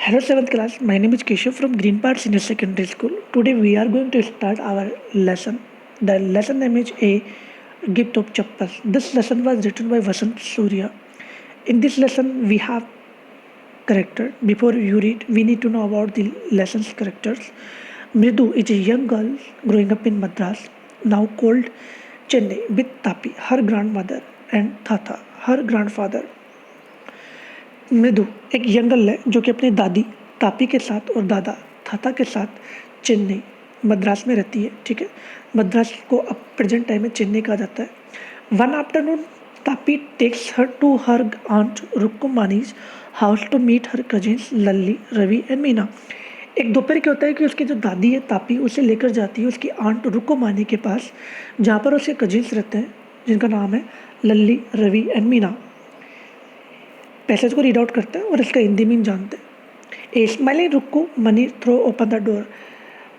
Hello 7th class, my name is Keshav from Green Park Senior Secondary School. Today we are going to start our lesson. The lesson name is A Gift of Chappal. This lesson was written by Vasant Surya. In this lesson we have character. Before you read, we need to know about the lesson's characters. Mridu is a young girl growing up in Madras, now called Chennai, with Tapi, her grandmother, and Tata, her grandfather. मृदु एक young girl है जो कि अपनी दादी तापी के साथ और दादा थाता के साथ चेन्नई मद्रास में रहती है। ठीक है, मद्रास को अब प्रेजेंट टाइम में चेन्नई कहा जाता है। वन आफ्टरनून तापी takes her to her aunt Rukkumani's house to meet her cousins Lalli Ravi and Meena. एक दोपहर क्या होता है कि उसकी जो दादी है तापी उसे लेकर जाती है उसकी आंट रुक्कुमानी के पास, जहाँ पर उसके कजिन्स रहते हैं जिनका नाम है लल्ली रवि एंड मीना। पैसेज को रीड आउट करते हैं और इसका हिंदी मीन जानते हैं। A smiling Rukku Mani throw open the door.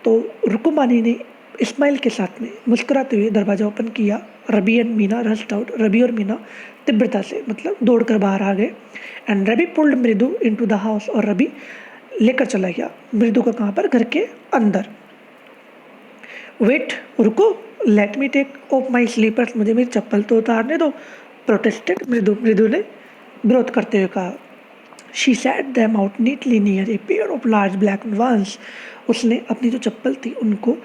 तो रुक्कू मानी ने इस्माइल के साथ में मुस्कुराते हुए दरवाज़ा ओपन किया। रबी एंड मीना रस्ट आउट। रबी और मीना तीव्रता से मतलब दौड़कर बाहर आ गए। एंड रबी पुल्ड मृदु इनटू द हाउस। और रबी लेकर चला गया मृदु को कहाँ पर, घर के अंदर। वेट रुको, let me take off my slippers. मुझे मेरी चप्पल तो उतारने दो। प्रोटेस्टेड मृदु। मृदु ने विरोध करते हुए कहा। She set them out neatly near a pair of large black ones. उसने अपनी जो चप्पल थी उनको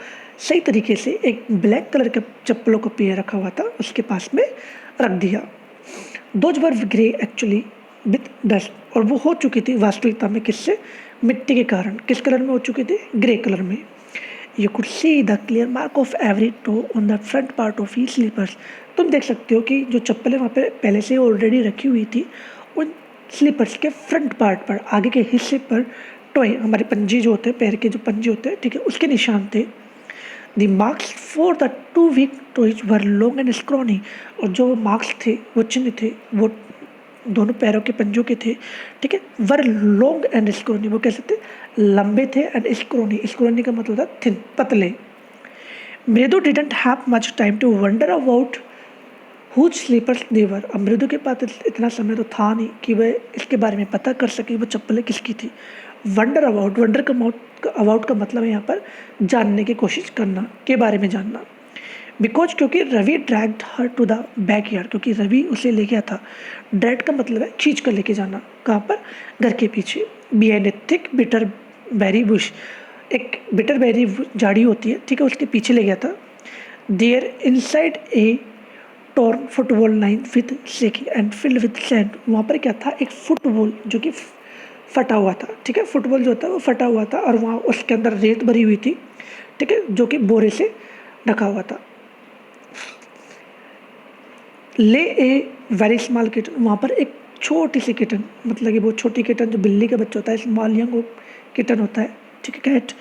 सही तरीके से एक ब्लैक कलर के चप्पलों का पेयर रखा हुआ था उसके पास में रख दिया। Those were grey actually with dust. और वो हो चुकी थी वास्तविकता में किससे, मिट्टी के कारण। किस कलर में हो चुकी थी, ग्रे कलर में। You could see the clear mark of every toe on the front part of the slippers. तुम देख सकते हो कि जो चप्पलें वहाँ पे पहले से ऑलरेडी रखी हुई थी उन स्लीपर्स के फ्रंट पार्ट पर, आगे के हिस्से पर टोए, हमारे पंजे जो होते हैं, पैर के जो पंजे होते हैं, ठीक है, उसके निशान थे। The marks for the two weak toes were long and scrawny. और जो मार्क्स थे, वो चिन्ह थे, वो दोनों पैरों के पंजों के थे। ठीक है, वर लॉन्ग एंड स्क्रोनी, वो कैसे थे, लंबे थे। एंड स्क्रोनी, स्क्रोनी का मतलब होता है थिन, पतले। Mridu didn't have much time to wonder about whose slippers they were. अब मृदु के पास इतना समय तो था नहीं कि वह इसके बारे में पता कर सके वो चप्पलें किसकी थी। वंडर अबाउट, वंडर का अबाउट का मतलब है यहाँ पर जानने की कोशिश करना, के बारे में जानना। बिकॉज क्योंकि Ravi dragged her to the back yard, क्योंकि रवि उसे ले गया था। ड्रैग का मतलब है खींच कर लेके जाना। कहाँ पर, घर के पीछे। Behind a thick bitter berry bush, एक बिटर बेरी झाड़ी होती है, ठीक है, उसके पीछे ले गया था। There inside a torn football line with shaking and filled with sand. वहाँ पर क्या था, एक फुटबॉल जो कि फटा हुआ था। ठीक है, फुटबॉल जो होता है वो फटा हुआ था और वहाँ उसके अंदर रेत भरी हुई थी। ठीक है, जो कि बोरे से ढका हुआ था। ले ए वेरी स्मॉल किटन, वहाँ पर एक छोटी सी किटन, मतलब कि वो छोटी किटन जो बिल्ली का बच्चा होता है, स्मॉल यंग किटन होता है, ठीक है, कैट,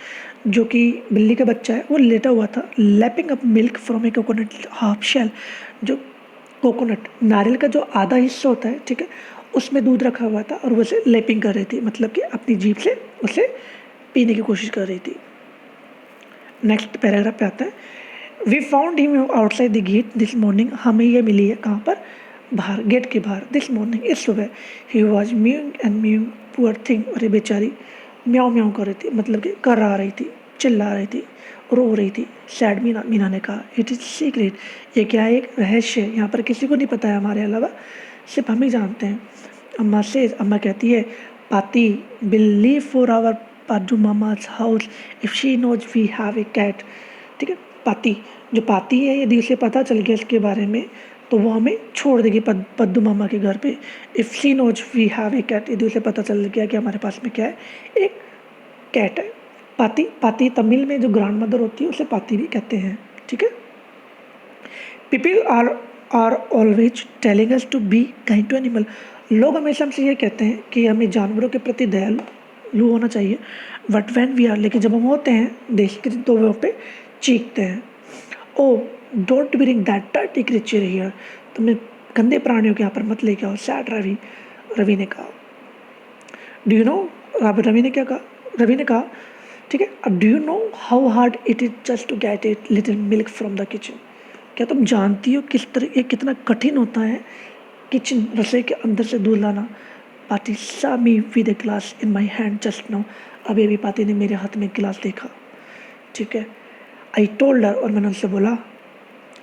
जो कि बिल्ली का बच्चा है, वो लेटा हुआ था। Lapping up milk from a coconut half shell, जो कोकोनट नारियल का जो आधा हिस्सा होता है, ठीक है, उसमें दूध रखा हुआ था और वो उसे लैपिंग कर रही थी, मतलब कि अपनी जीभ से उसे पीने की कोशिश कर रही थी। नेक्स्ट पैराग्राफ पे आता है। We found him outside the gate this morning. हमें ये मिली है कहाँ पर, बाहर, गेट के बाहर। दिस मॉर्निंग, इस सुबह। He was mowing and mowing, poor thing. और ये बेचारी म्याऊं म्याऊं कर रही थी, मतलब कि कर आ रही थी, चिल्ला रही थी, रो रही थी। सैड मीना, मीना ने कहा। इट इज़ सीक्रेट, ये क्या है, एक रहस्य है, यहाँ पर किसी को नहीं पता है हमारे अलावा, सिर्फ हम ही जानते हैं। अम्मा से, अम्मा कहती है, Paati will leave for our Paaju Mama's house if she knows we have a cat. ठीक है, पाती, जो पाती है, यदि उसे पता चल गया इसके बारे में तो वो हमें छोड़ देगी पद्दू मामा के घर पे। If she knows we have a cat, यदि उसे पता चल गया कि हमारे पास में क्या है, एक कैट है। पाती, पाती तमिल में जो ग्रैंड मदर होती है उसे पाती भी कहते हैं। ठीक है, people are always telling us to be kind to animal. लोग हमेशा हमसे ये कहते हैं कि हमें जानवरों के प्रति दयालु होना चाहिए। बट वैन वी आर, लेकिन जब हम होते हैं देख तो वहाँ पे चीखते हैं। Oh don't bring that dirty creature here, तुमने गंदे प्राणियों के यहाँ पर मत लेके आओ। सैड रवि, रवि ने कहा। डू यू नो, रवि ने क्या कहा, रवि ने कहा, ठीक है, अब do you know how hard it is just to get it little milk from the kitchen. क्या तुम जानती हो किस तरह ये कितना कठिन होता है किचन, रसोई के अंदर से दूध लाना। पाती saw me with a glass in my hand just now. अभी अभी पाती ने मेरे हाथ में गिलास देखा, ठीक है. I told her, और मैंने उनसे बोला,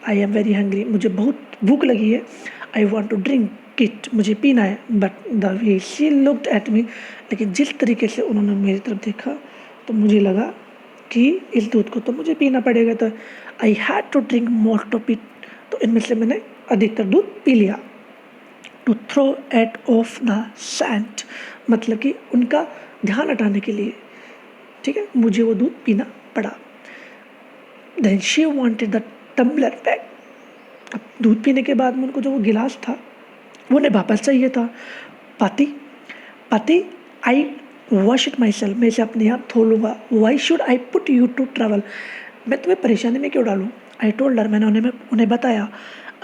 I am very hungry, मुझे बहुत भूख लगी है. I want to drink it, मुझे पीना है. But the way she looked at me, लेकिन जिस तरीके से उन्होंने मेरी तरफ देखा तो मुझे लगा कि इस दूध को तो मुझे पीना पड़ेगा. तो I had to drink most of it, तो इनमें से मैंने अधिकतर दूध पी लिया. To throw at off the sand, मतलब कि उनका ध्यान हटाने के लिए, ठीक है, मुझे वो दूध पीना पड़ा. Then she wanted the tumbler back. अब दूध पीने के बाद में उनको जो वो गिलास था वो उन्हें वापस चाहिए था. Paati Paati I wash it myself, मैं इसे अपने आप धो लूँगा. Why should I put you to trouble, मैं तुम्हें परेशानी में क्यों डालूँ. आई टोल्ड हर, मैंने उन्हें बताया.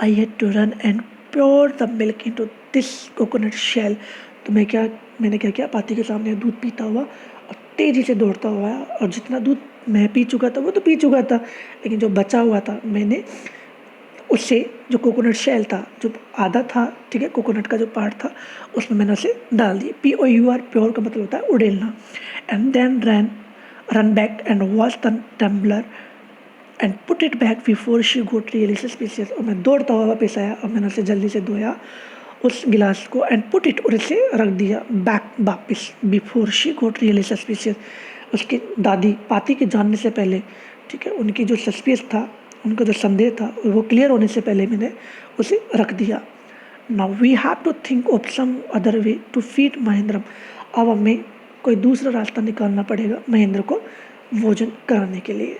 I had to run and pour the milk into this coconut shell. तो मैंने क्या किया, पाती के सामने दूध पीता हुआ और तेज़ी से दौड़ता हुआ, और जितना दूध मैं पी चुका था वो तो पी चुका था, लेकिन जो बचा हुआ था मैंने उससे, जो कोकोनट शेल था, जो आधा था, ठीक है, कोकोनट का जो पार्ट था, उसमें मैंने उसे डाल दिया. POUR, प्योर का मतलब होता है उड़ेलना. And then run back and wash the tumbler and put it back before she got really suspicious. और मैं दौड़ता हुआ वापस आया और मैंने उसे जल्दी से धोया उस गिलास को, एंड पुट इट, और इसे रख दिया बैक वापस, before she got really suspicious. उसकी दादी पाती के जानने से पहले, ठीक है, उनकी जो सस्पिशियस था, उनका जो संदेह था वो क्लियर होने से पहले मैंने उसे रख दिया. Now we have to think of some other way to feed Mahendram. अब हमें कोई दूसरा रास्ता निकालना पड़ेगा महेंद्र को भोजन कराने के लिए.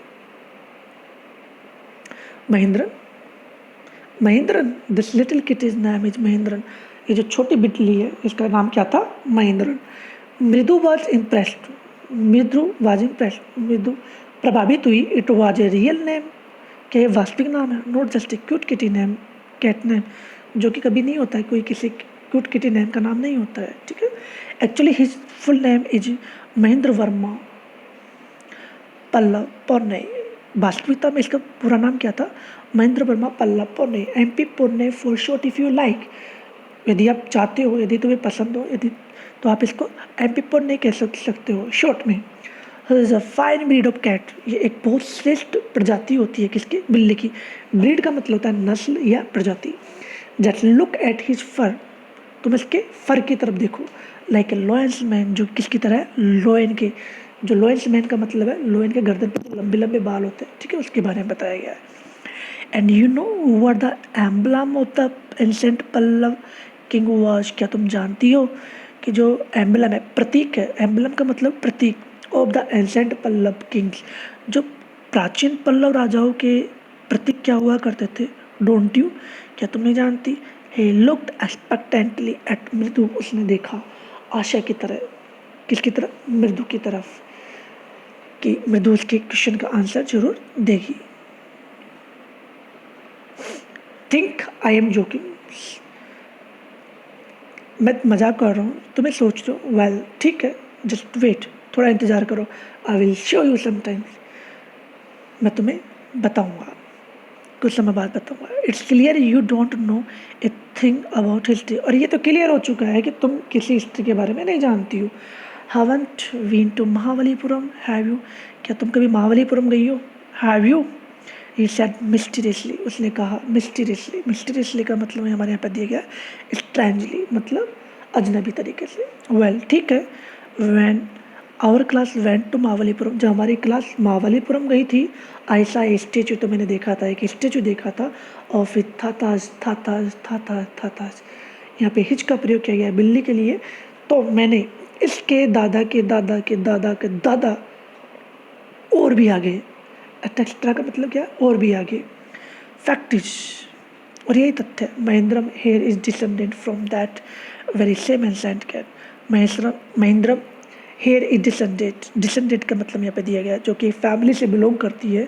Mahendran, this little kitty's name is Mahendran. ये जो छोटी बिल्ली है इसका नाम क्या था, महेंद्रन. मृदु वॉज इम्प्रेस्ड, मृदु प्रभावित हुई. It was a real name, क्या ये वास्तविक नाम है, not just a cute kitty name, cat name, जो कि कभी नहीं होता है, कोई किसी क्यूट किटी नेम का नाम नहीं होता है, ठीक है. Actually his full name is Mahendra Varma Pallava Pune. वास्तविकता में इसका पूरा नाम क्या था, Mahendra Varma Pallava Pune. MP Pune for short if you like. यदि आप चाहते हो, यदि तुम्हें पसंद हो, यदि, तो आप इसको MP पुणे कह सकते हो शॉर्ट में. Is a fine breed of cat. ये एक बहुत श्रेष्ठ प्रजाति होती है किसकी, बिल्ली की. ब्रीड का मतलब होता है नस्ल या प्रजाति. जस्ट लुक एट हिज फर, तुम इसके फर की तरफ देखो. लाइक ए लॉयंस मैन, जो किसकी तरह है, लोयन के. जो लॉयंस मैन का मतलब है, लोयन के गर्दन पर लंबे लंबे बाल होते हैं, ठीक है, उसके बारे में बताया गया है. And you know what the emblem of the ancient Pallava king was. क्या तुम जानती हो कि जो एम्बलम है, प्रतीक है, एम्बलम का मतलब प्रतीक, of the ancient Pallava kings, जो प्राचीन पल्लव राजाओं के प्रतीक क्या हुआ करते थे. डोंट यू, क्या तुम नहीं जानती. he looked expectantly at मृदु. उसने देखा आशा की तरह. किसकी तरफ, मृदु की तरफ, कि मृदु उसके क्वेश्चन का आंसर जरूर देगी. थिंक आई एम जोकिंग, मैं मजाक कर रहा हूँ, तुम्हें सोच रहे हो. वेल ठीक है, जस्ट वेट, थोड़ा इंतज़ार करो. I will show you sometimes, मैं तुम्हें बताऊँगा, कुछ समय बाद बताऊँगा. It's clear you don't know a thing about history. और ये तो क्लियर हो चुका है कि तुम किसी हिस्ट्री के बारे में नहीं जानती हो. Haven't been to Mahabalipuram, have you, क्या तुम कभी महाबलीपुरम गई हो, have you. He said mysteriously, उसने कहा मिस्टीरियसली. मिस्टीरियसली का मतलब हमारे यहाँ पर दिया गया स्ट्रेंजली, मतलब अजनबी तरीके से. वेल ठीक है. When our class went to Mahabalipuram, जब हमारी क्लास महाबलीपुरम गई थी, ऐसा स्टेचू, तो मैंने देखा था, एक स्टेचू देखा था ऑफ थाताज. यहाँ पे हिच का प्रयोग किया गया है बिल्ली के लिए. तो मैंने इसके दादा के दादा के दादा के दादा और भी आगे, एक्स्ट्रा का मतलब क्या, और भी आगे. फैक्ट इज, और यही तथ्य, Mahendram here is descendant from that very same ancient cat. Mahendram here is descendant का मतलब यहाँ पे दिया गया जो कि फैमिली से बिलोंग करती है.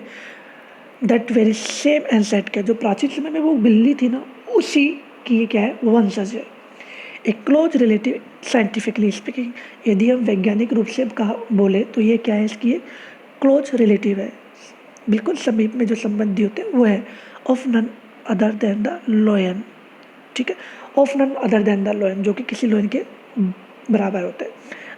That very same ancient cat, जो प्राचीन समय में वो बिल्ली थी ना, उसी की क्या है, वंशज है. एक क्लोज रिलेटिव साइंटिफिकली स्पीकिंग, यदि हम वैज्ञानिक रूप से कहा बोले तो ये क्या है, इसकी क्लोज रिलेटिव है, बिल्कुल समीप में जो संबंधी होते हैं वो है. Of none other than the lion, ठीक है, of none other than the lion, जो कि किसी लोयन के बराबर होते हैं।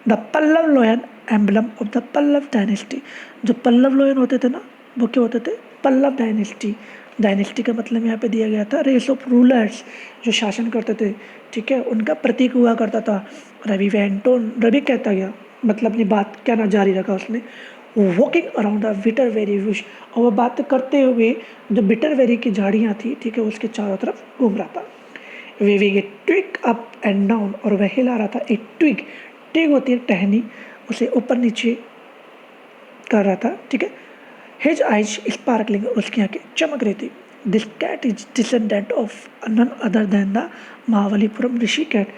The Pallava lion emblem of the Pallava dynasty. जो पल्लव लोयन होते थे ना, वो क्या होते थे? पल्लव डायनेस्टी। डायनेस्टी का मतलब यहाँ पे दिया गया था रेस ऑफ रूलर्स, जो शासन करते थे, ठीक है, उनका प्रतीक हुआ करता था। रवि वेंटोन, रवि कहता गया, मतलब अपनी बात कहना जारी रखा उसने। Walking around the bitter very Bush, और वो बात करते हुए जो बिटर वेरी की झाड़ियाँ थी, ठीक है, उसके चारों तरफ घूम रहा था। Waving a twig up and down, और वह हिला रहा था एक ट्विग। ट्विग होती है टहनी, उसे ऊपर नीचे कर रहा था, ठीक है। हिज आइज स्पार्कलिंग, उसकी आंखें चमक रही थी। This cat is descendant of none other than the Mahabalipuram rishi cat.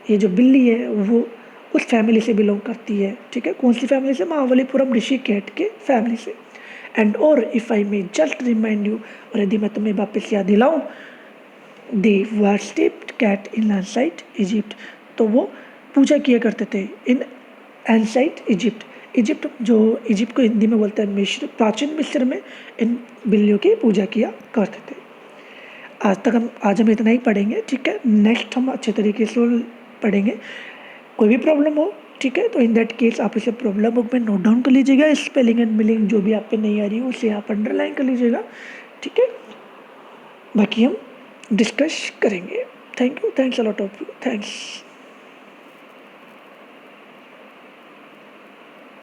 ये जो बिल्ली है वो उस फैमिली से बिलोंग करती है, ठीक है। कौन सी फैमिली से? महाबलीपुरम ऋषि कैट के फैमिली से। एंड और if I may just remind you, और यदि मैं तुम्हें वापस याद दिलाऊं, दे वर्शिप्ड कैट इन एंसाइट इजिप्ट, तो वो पूजा किया करते थे इन एंसाइट इजिप्ट। इजिप्ट, जो इजिप्ट को हिंदी में बोलते हैं मिस्र, प्राचीन मिस्र में इन बिल्लियों की पूजा किया करते थे। आज हम इतना ही पढ़ेंगे, ठीक है। नेक्स्ट हम अच्छे तरीके से पढ़ेंगे। कोई भी प्रॉब्लम हो, ठीक है, तो इन दैट केस आप इसे प्रॉब्लम बुक में नोट डाउन कर लीजिएगा। स्पेलिंग एंड मीनिंग जो भी आप पे नहीं आ रही है उसे आप अंडरलाइन कर लीजिएगा, ठीक है। बाकी हम डिस्कस करेंगे। Thank you, thanks a lot of you, thanks.